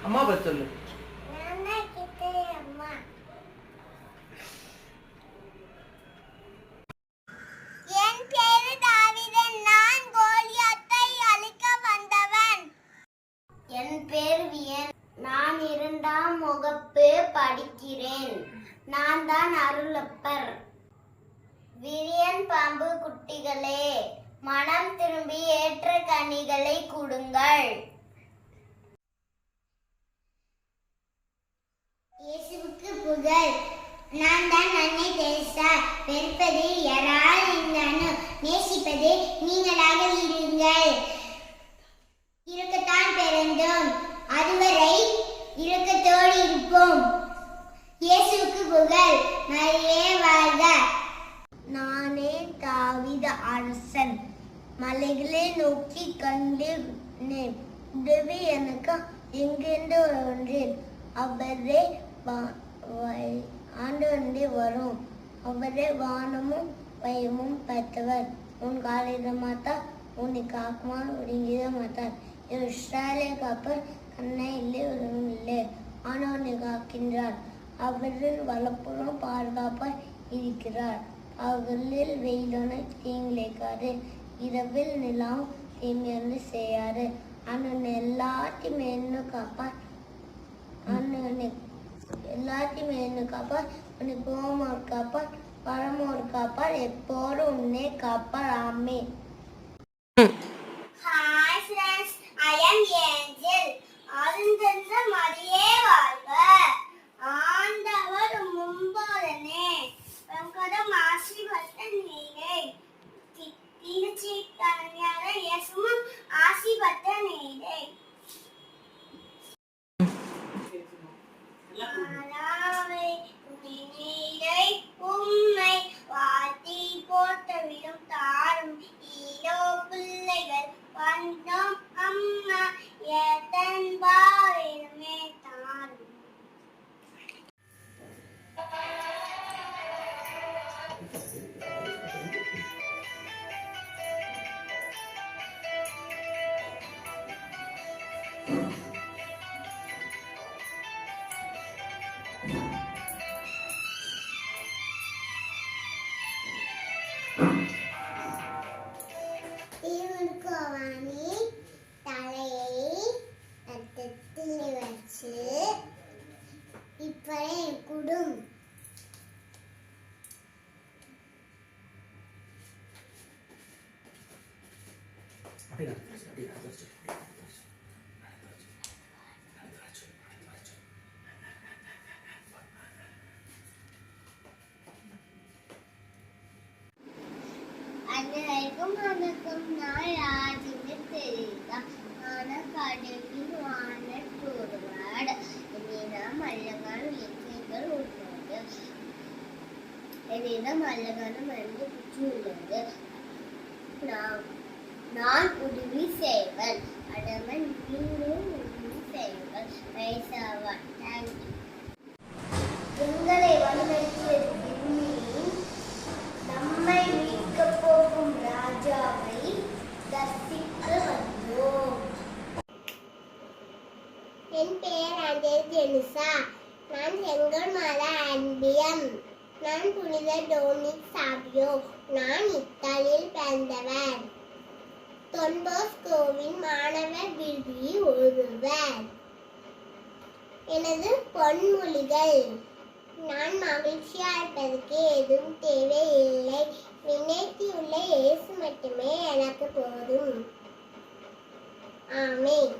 அம்மா பத்தி சொல்லு. என் பேரு தாவீதன். நான் கோலியாத்தை அழிக்க வந்தவன். என் பேர் வியன். நான் 2ஆம் வகுப்பு படிக்கிறேன். நான் தான் அருளப்பர். விரியன் பாம்பு குட்டிகளே, மனம் திரும்பி ஏற்ற கனிகளை கொடுங்கள். இயேசுவுக்கு புகழ். நான் தான் அன்னை தெரசா. வெறுப்பது யாரால் இருந்தாலும் நேசிப்பது நீங்களாக இருங்கள். இருக்கத்தான் பிறந்தோம், அதுவரை இறுக்கத்தோடு இருப்போம். இயேசுவுக்கு புகழ். மரியே வாழ்க. நானே தாவீது அரசன். மலைகளை நோக்கி கண்டேன், உதவி எனக்கு எங்கிருந்து வருகிறேன். அவரே ஆண்டு வரும். அவரே வானமும் பயமும் பெற்றவர். உன் காலையில மாத்தார், உன்னை காக்குமான் ஒடுங்கிட மாட்டார். இஸ்ரவேலை காப்பர் கண்ணை இல்லை ஒன்றும் இல்லை, ஆனால் உன்னை காக்கின்றார். அவரின் வலப்புறம் பாதுகாப்பாய் இருக்கிறார். பகலில் வெயிலான தீங்கிழைக்காது, இரவில் நிலம் தீமையான செய்யாது. ஆனால் எல்லாத்தையும் என்ன காப்பார், எல்லாத்தையும் என்ன காப்பார். உன்னை கோமோர் காப்பார், பழமோர் காப்பார், எப்போதும் உன்னை காப்பார். ஆமே. Hi friends, I am Angel. ஆனந்த மரியே வாழ்க. ஆண்டவர் முன்போதனே உங்கடம் ஆசீர்வாத நீரே. திருச்சி கன்னியாக இயேசுவும் ஆசீர்வாத நீரே. மாலாவை நீரை உம்மை வாத்தி போட்டவிடும் தாரும். ஈரோ பிள்ளைகள் வந்தோம் அம்மா, எதன் பாவிலுமே தாரும். தீவுக்கோவானி தலையை ரத்தத்தில் வச்சு இப்பறை குடும். அனைவருக்கும் வணக்கம். நான் ராஜினி தெரியுதா. கடலில் வானத்தோடுவாட என்னிடம் அல்லகான இயற்கைகள் உள்ளது. என்னிடம் அல்லகான மருந்து குச்சி உள்ளது. நான் உதவி செய்வன். அடமன் நீங்களும் உதவி செய்வன். வயசாவான். தேங்க்யூ. எங்களை வழிநடத்திய நம்மை மீட்கப் போகும் ராஜாவை தரிசிக்க வந்தோம். என் பெயர் ஆண்டர் ஜெனிசா. நான் செங்கல் மாலா அன்பியம். நான் புனித டோனிக் சாவியோ. நான் இத்தாலியில் பிறந்தவர். தொன்போஸ்கோவின் மாணவர் விருதி ஒருவர். எனது பொன்மொழிகள். நான் மகிழ்ச்சியா இருப்பதற்கு எதுவும் தேவையில்லை. விண்ணேற்றியுள்ள இயேசு மட்டுமே எனக்கு போதும். ஆமென்.